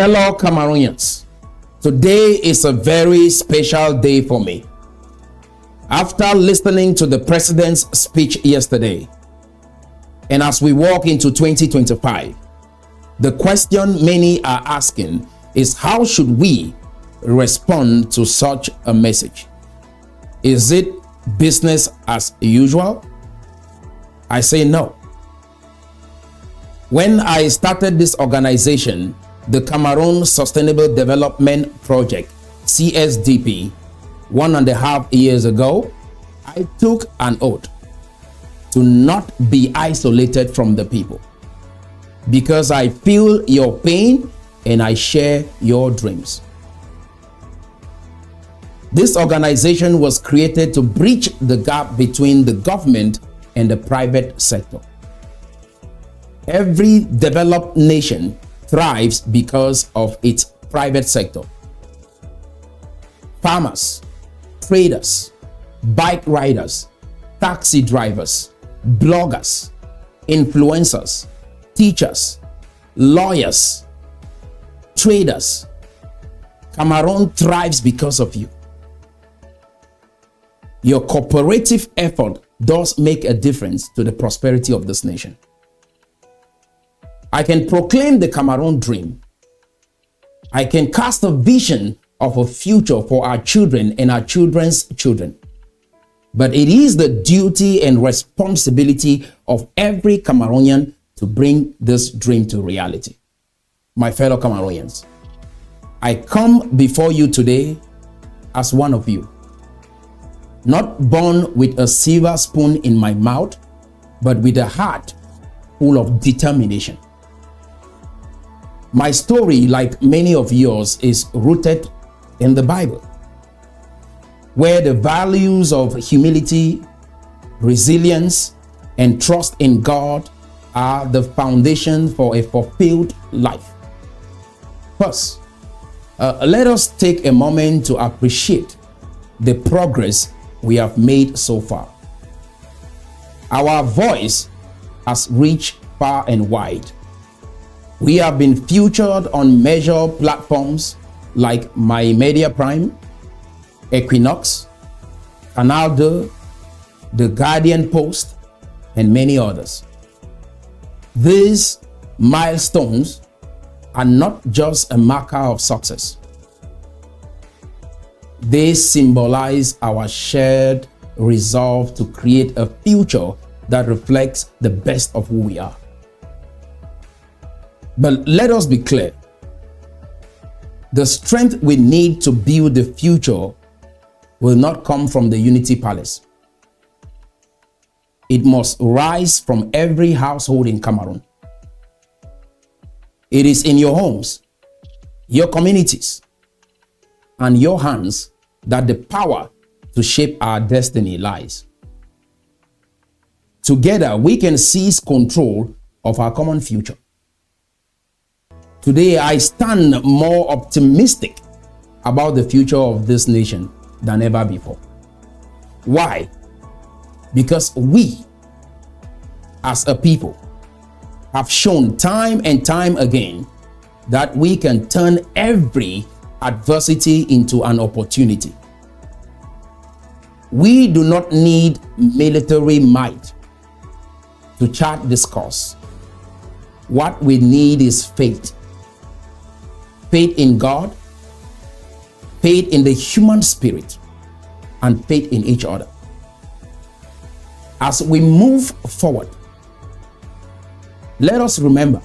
Fellow Cameroonians, today is a very special day for me. After listening to the president's speech yesterday, and as we walk into 2025, the question many are asking is, how should we respond to such a message? Is it business as usual? I say no. When I started this organization, the Cameroon Sustainable Development Project, CSDP, 1.5 years ago, I took an oath to not be isolated from the people, because I feel your pain and I share your dreams. This organization was created to bridge the gap between the government and the private sector. Every developed nation thrives because of its private sector. Farmers, traders, bike riders, taxi drivers, bloggers, influencers, teachers, lawyers, traders. Cameroon thrives because of you. Your cooperative effort does make a difference to the prosperity of this nation. I can proclaim the Cameroon dream. I can cast a vision of a future for our children and our children's children. But it is the duty and responsibility of every Cameroonian to bring this dream to reality. My fellow Cameroonians, I come before you today as one of you, not born with a silver spoon in my mouth, but with a heart full of determination. My story, like many of yours, is rooted in the Bible, where the values of humility, resilience, and trust in God are the foundation for a fulfilled life. First, let us take a moment to appreciate the progress we have made so far. Our voice has reached far and wide. We have been featured on major platforms like My Media Prime, Equinox, Canal 2, The Guardian Post, and many others. These milestones are not just a marker of success. They symbolize our shared resolve to create a future that reflects the best of who we are. But let us be clear. The strength we need to build the future will not come from the Unity Palace. It must rise from every household in Cameroon. It is in your homes, your communities, and your hands that the power to shape our destiny lies. Together, we can seize control of our common future. Today, I stand more optimistic about the future of this nation than ever before. Why? Because we, as a people, have shown time and time again that we can turn every adversity into an opportunity. We do not need military might to chart this course. What we need is faith. Faith in God, faith in the human spirit, and faith in each other. As we move forward, let us remember,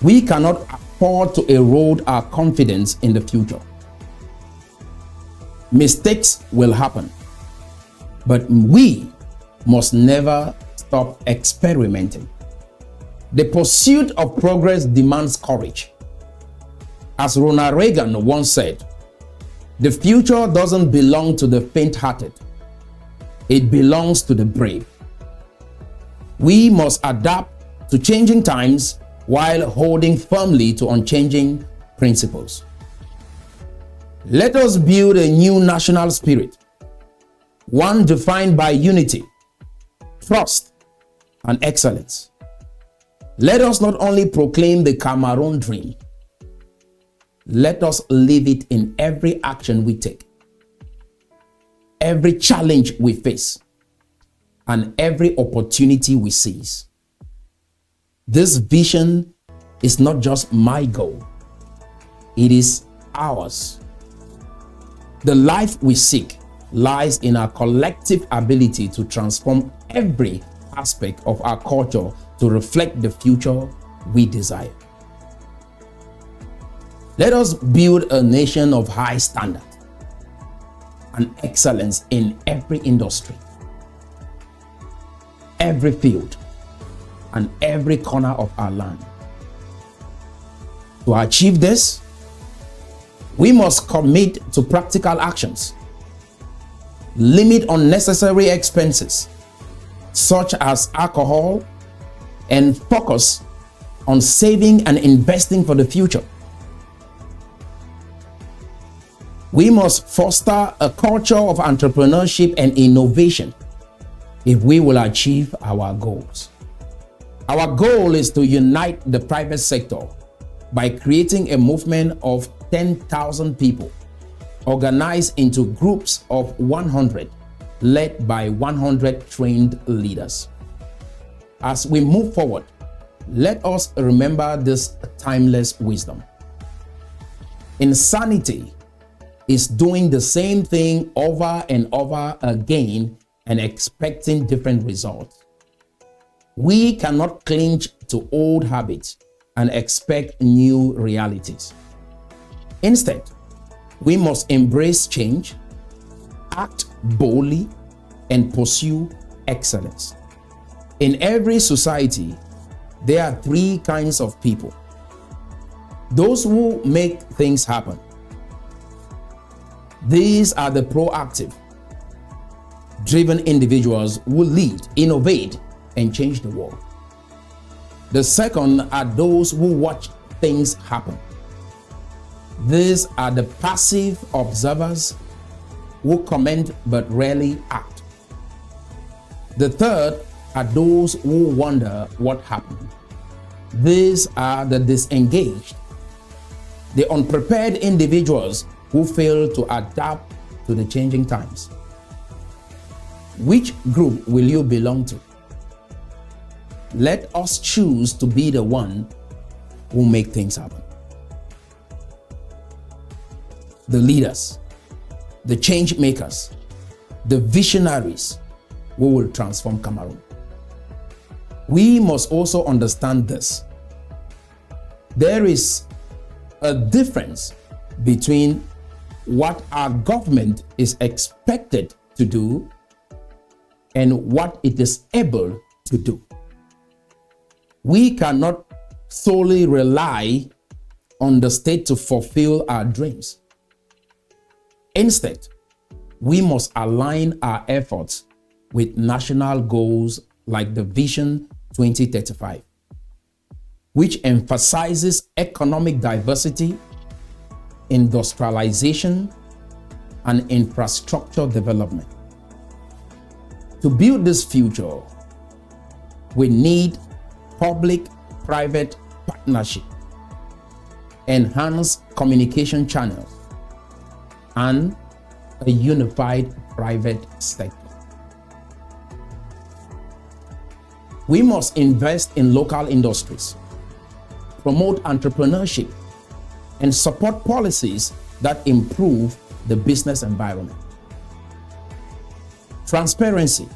we cannot afford to erode our confidence in the future. Mistakes will happen, but we must never stop experimenting. The pursuit of progress demands courage. As Ronald Reagan once said, the future doesn't belong to the faint-hearted. It belongs to the brave. We must adapt to changing times while holding firmly to unchanging principles. Let us build a new national spirit, one defined by unity, trust, and excellence. Let us not only proclaim the Cameroon dream, let us live it in every action we take, every challenge we face, and every opportunity we seize. This vision is not just my goal, it is ours. The life we seek lies in our collective ability to transform every aspect of our culture to reflect the future we desire. Let us build a nation of high standard and excellence in every industry, every field, and every corner of our land. To achieve this, we must commit to practical actions, limit unnecessary expenses such as alcohol, and focus on saving and investing for the future. We must foster a culture of entrepreneurship and innovation if we will achieve our goals. Our goal is to unite the private sector by creating a movement of 10,000 people organized into groups of 100, led by 100 trained leaders. As we move forward, let us remember this timeless wisdom. Insanity is doing the same thing over and over again and expecting different results. We cannot cling to old habits and expect new realities. Instead, we must embrace change, act boldly, and pursue excellence. In every society, there are three kinds of people: those who make things happen. These are the proactive, driven individuals who lead, innovate, and change the world. The second are those who watch things happen. These are the passive observers who comment but rarely act. The third are those who wonder what happened. These are the disengaged, the unprepared individuals who fail to adapt to the changing times. Which group will you belong to? Let us choose to be the one who make things happen. The leaders, the change makers, the visionaries who will transform Cameroon. We must also understand this. There is a difference between what our government is expected to do and what it is able to do. We cannot solely rely on the state to fulfill our dreams. Instead, we must align our efforts with national goals like the Vision 2035, which emphasizes economic diversity, industrialization, and infrastructure development. To build this future, we need public-private partnership, enhanced communication channels, and a unified private sector. We must invest in local industries, promote entrepreneurship, and support policies that improve the business environment. Transparency,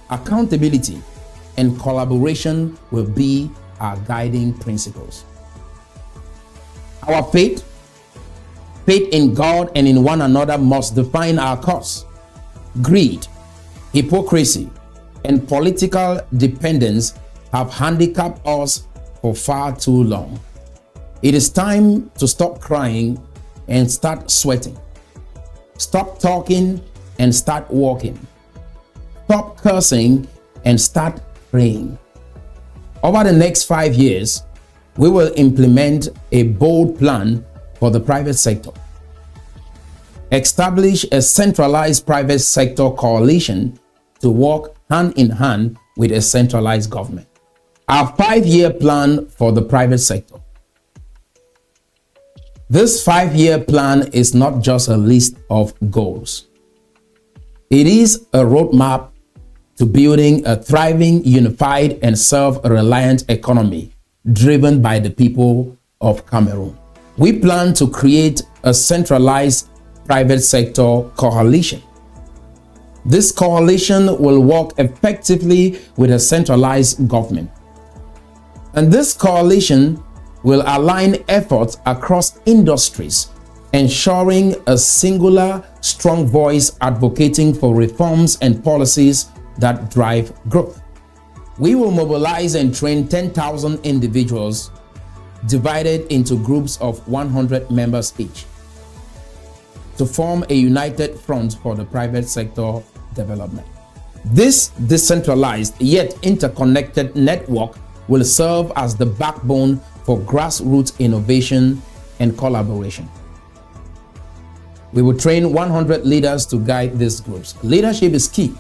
accountability, and collaboration will be our guiding principles. Our faith in God and in one another must define our course. Greed, hypocrisy, and political dependence have handicapped us for far too long. It is time to stop crying and start sweating. Stop talking and start walking. Stop cursing and start praying. Over the next 5 years, we will implement a bold plan for the private sector. Establish a centralized private sector coalition to work hand in hand with a centralized government. Our 5-year plan for the private sector. This 5-year plan is not just a list of goals. It is a roadmap to building a thriving, unified, and self-reliant economy driven by the people of Cameroon. We plan to create a centralized private sector coalition. This coalition will work effectively with a centralized government. And this coalition will align efforts across industries, ensuring a singular, strong voice advocating for reforms and policies that drive growth. We will mobilize and train 10,000 individuals divided into groups of 100 members each to form a united front for the private sector development. This decentralized yet interconnected network will serve as the backbone for grassroots innovation and collaboration. We will train 100 leaders to guide these groups. Leadership is key.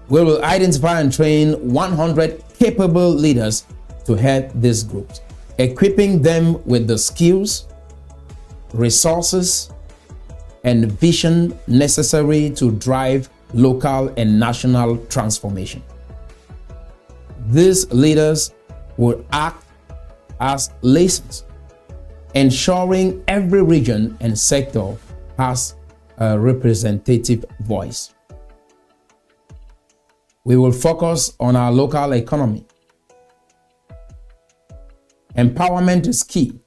We will identify and train 100 capable leaders to head these groups, equipping them with the skills, resources, and vision necessary to drive local and national transformation. These leaders will act as liaisons, ensuring every region and sector has a representative voice. We will focus on our local economy. Empowerment is key.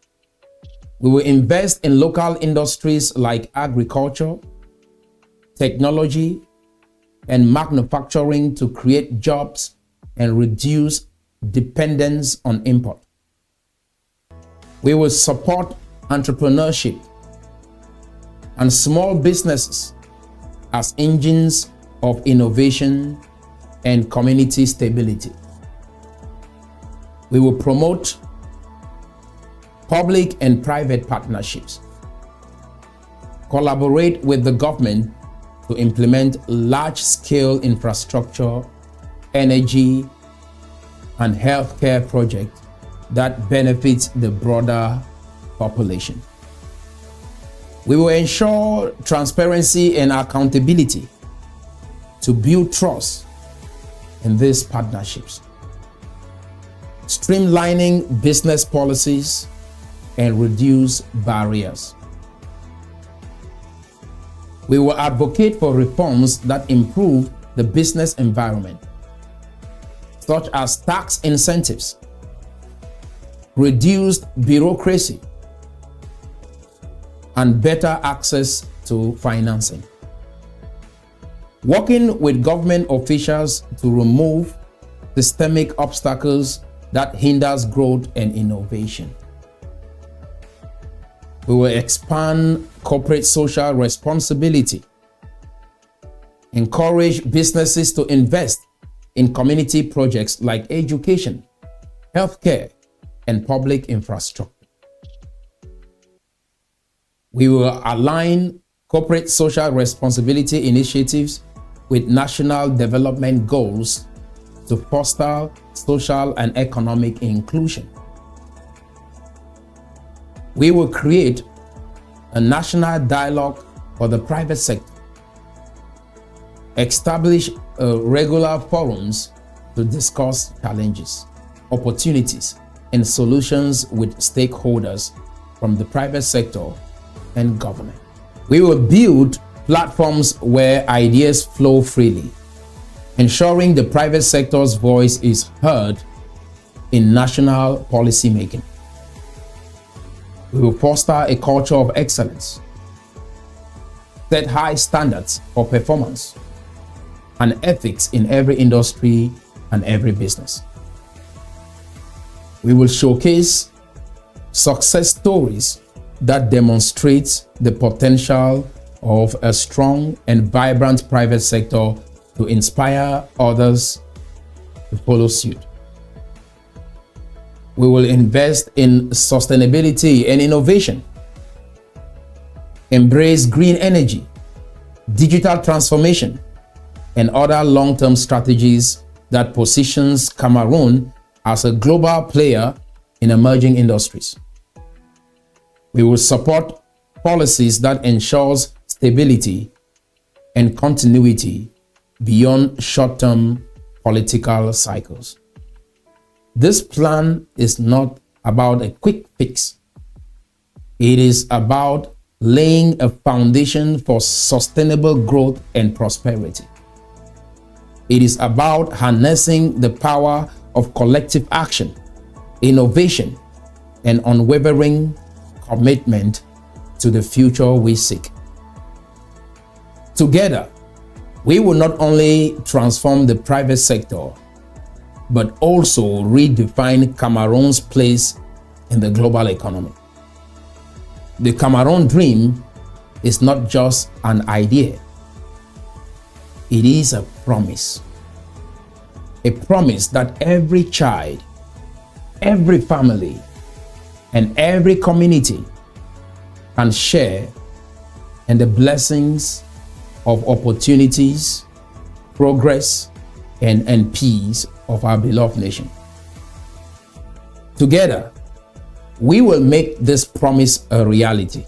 We will invest in local industries like agriculture, technology, and manufacturing to create jobs and reduce dependence on import. We will support entrepreneurship and small businesses as engines of innovation and community stability. We will promote public and private partnerships, collaborate with the government to implement large-scale infrastructure, energy, and healthcare projects that benefits the broader population. We will ensure transparency and accountability to build trust in these partnerships, streamlining business policies and reduce barriers. We will advocate for reforms that improve the business environment, such as tax incentives, reduced bureaucracy, and better access to financing. Working with government officials to remove systemic obstacles that hinders growth and innovation. We will expand corporate social responsibility, encourage businesses to invest in community projects like education, healthcare, and public infrastructure. We will align corporate social responsibility initiatives with national development goals to foster social and economic inclusion. We will create a national dialogue for the private sector, establish regular forums to discuss challenges, opportunities, and solutions with stakeholders from the private sector and government. We will build platforms where ideas flow freely, ensuring the private sector's voice is heard in national policy making. We will foster a culture of excellence, set high standards for performance and ethics in every industry and every business. We will showcase success stories that demonstrate the potential of a strong and vibrant private sector to inspire others to follow suit. We will invest in sustainability and innovation, embrace green energy, digital transformation, and other long-term strategies that positions Cameroon as a global player in emerging industries. We will support policies that ensures stability and continuity beyond short-term political cycles. This plan is not about a quick fix. It is about laying a foundation for sustainable growth and prosperity. It is about harnessing the power of collective action, innovation, and unwavering commitment to the future we seek. Together, we will not only transform the private sector, but also redefine Cameroon's place in the global economy. The Cameroon dream is not just an idea. It is a promise. A promise that every child, every family, and every community can share in the blessings of opportunities, progress, and peace of our beloved nation. Together, we will make this promise a reality.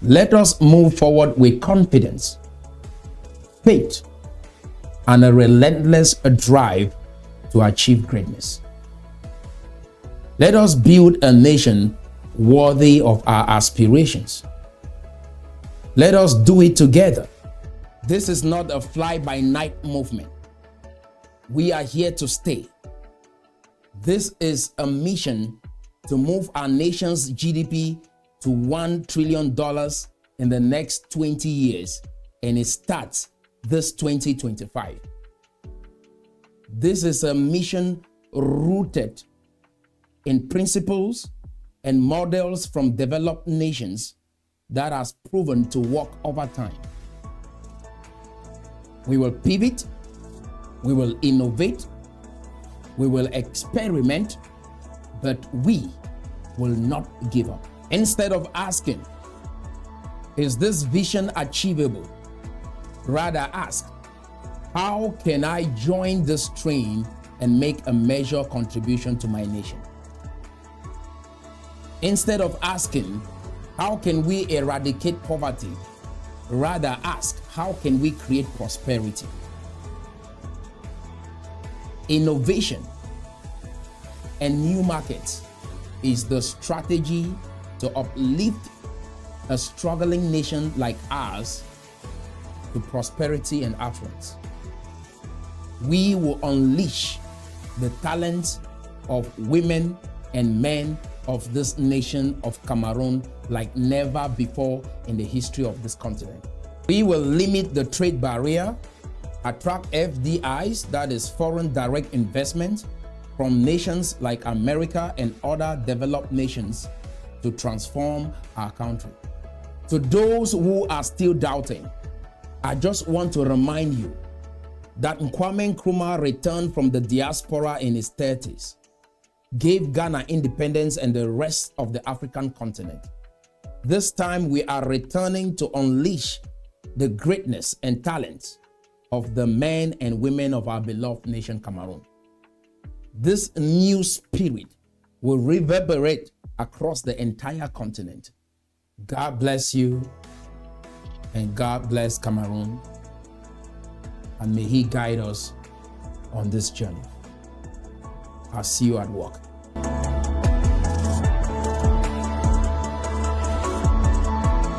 Let us move forward with confidence, faith, and a relentless drive to achieve greatness. Let us build a nation worthy of our aspirations. Let us do it together. This is not a fly-by-night movement. We are here to stay. This is a mission to move our nation's GDP to $1 trillion in the next 20 years, and it starts this 2025. This is a mission rooted in principles and models from developed nations that has proven to work over time. We will pivot, we will innovate, we will experiment, but we will not give up. Instead of asking, is this vision achievable? Rather ask, how can I join this train and make a major contribution to my nation? Instead of asking, how can we eradicate poverty? Rather ask, how can we create prosperity? Innovation and new markets is the strategy to uplift a struggling nation like ours to prosperity and affluence. We will unleash the talents of women and men of this nation of Cameroon like never before in the history of this continent. We will limit the trade barrier, attract FDIs, that is foreign direct investment, from nations like America and other developed nations to transform our country. To those who are still doubting, I just want to remind you that Kwame Nkrumah returned from the diaspora in his 30s, gave Ghana independence and the rest of the African continent. This time we are returning to unleash the greatness and talents of the men and women of our beloved nation, Cameroon. This new spirit will reverberate across the entire continent. God bless you, and God bless Cameroon, and may He guide us on this journey. I'll see you at work.